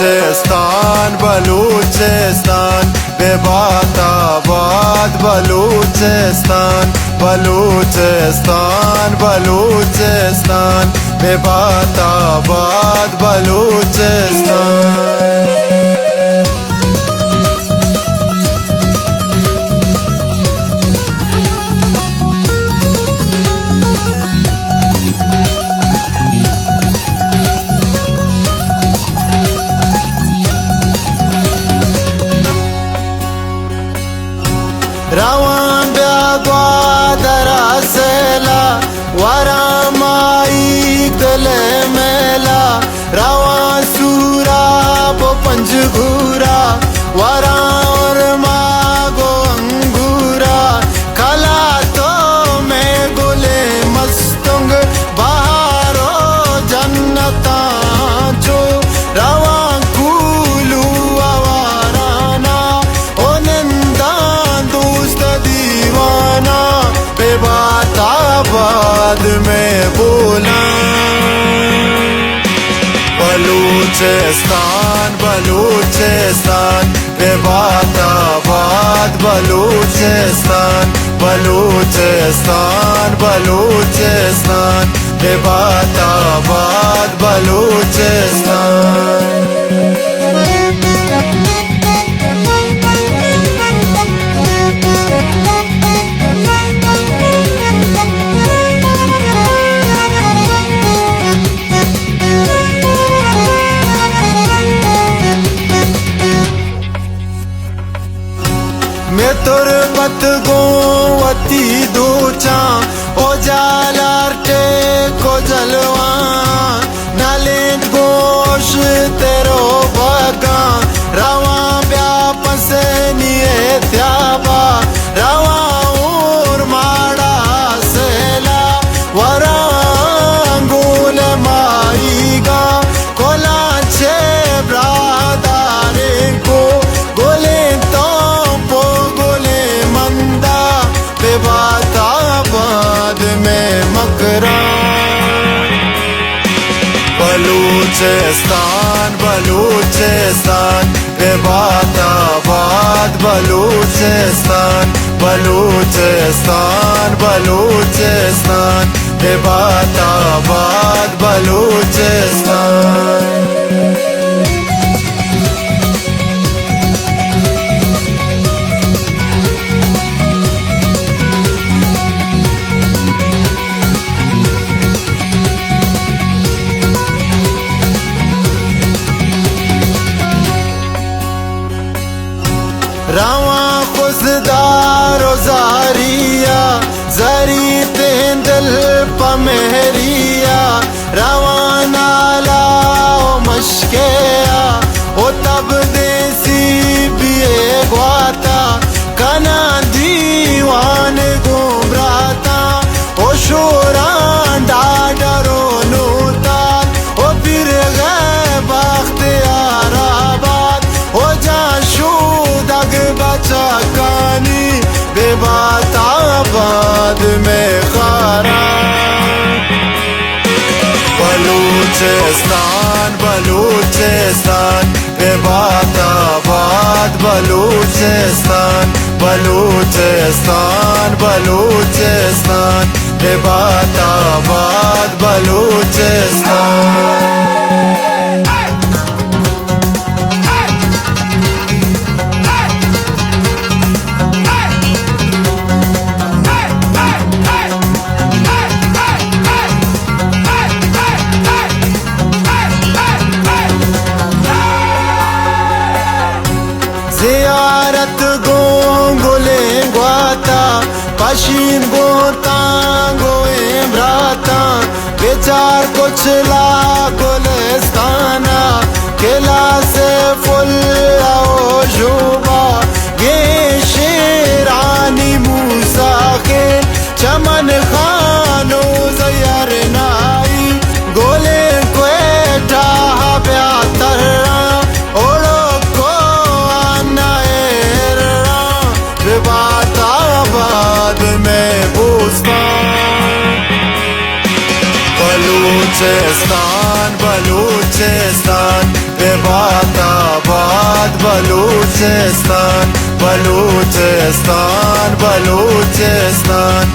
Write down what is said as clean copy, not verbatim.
बलूचिस्तान बलूचिस्तान बेबाताबाद बलूचिस्तान बलूचिस्तान बलूचिस्तान बेबाताबाद बलूचिस्तान। रवां ब्याग्वा दरासेला वरामाई गले मेला रवां सूरा बो पंजगूरा वरां और मागो अंगूरा कला तो मैं गोले मस्तुंग बहारो जन्नता जो रवां कूलू आवाराना ओनंदा दीवाना बेबाताबाद में बोला। बलूचिस्तान बलूचिस्तान बेबाताबाद बलूचिस्तान बलूचिस्तान बलूचिस्तान बेबाताबाद बलूचिस्तान। मैं तुरबत गोवती दूचा ओ जालारटे को जलवा नालेंट गोश तेरो बगा रवा व्यापस निये त्याबा रवा और माड़ा सेला वरांगुल माईगा कोलाचे ब्रादारे को गोले बेबाताबाद में मकरा। बलूचिस्तान बलूचिस्तान बेबाताबाद बलूचिस्तान बलूचिस्तान बलूचिस्तान बेबाताबाद बलूचिस्तान। रवां खुशदारो जारिया जरी तेंदल पमेरिया रवां नाला ओ मशकेया ओ तब देसी बिए ग्वाता कना दीवान गुमराता ओ शोरां डाडरो नूता ओ फिर गए बख्तियाराबाद ओ जाशू बचा कानी बेबाताबाद में खारा। बलूचिस्तान बलूचिस्तान बेबाताबाद बलूचिस्तान बलूचिस्तान बलूचिस्तान बेबाताबाद बलूचिस्तान। जियारत गोंगोले ग्वाता पशीन गोतांगो इमराता बेचार कुछ ला गुलिस्ताना किला से फुल आओ जुबा ये शेरानी मूसा के चमन खानो जयर नाई गोले क्वेटा ब्यातरा ओड़ो को बेबाताबाद में बूस्तान। बलूचिस्तान बलूचिस्तान बेबाताबाद बलूचिस्तान बलूचिस्तान बलूचिस्तान